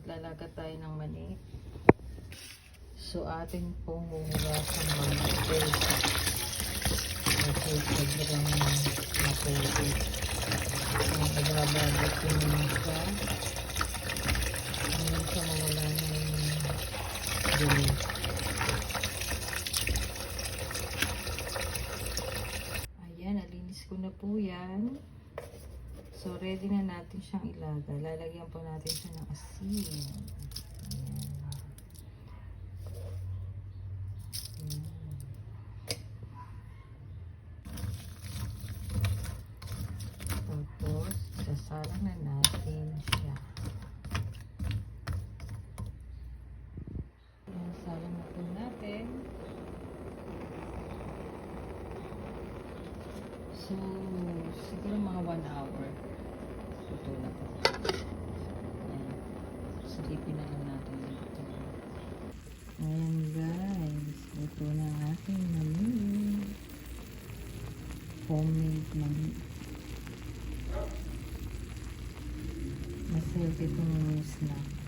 Maglalaga tayo ng mani. So, atin pong huhugasan ng maputi. Kasi sobrang maputi. So, nagbabagay ko naman siya. Hanggang sa mawala na yung dumi. Ayan, nalinis ko na po yan. So, ready na natin siyang ilaga. Lalagyan po natin siya ng asin. Ayan. Tapos, sasalang na natin siya. Ayan, salang na po natin. So, siguro mga 1 hour. Ito na po. Ayan. Silipin na lang natin dito. Ayan guys. Ito na ang ating mani. Homemade mani. Mas healthy itong snack.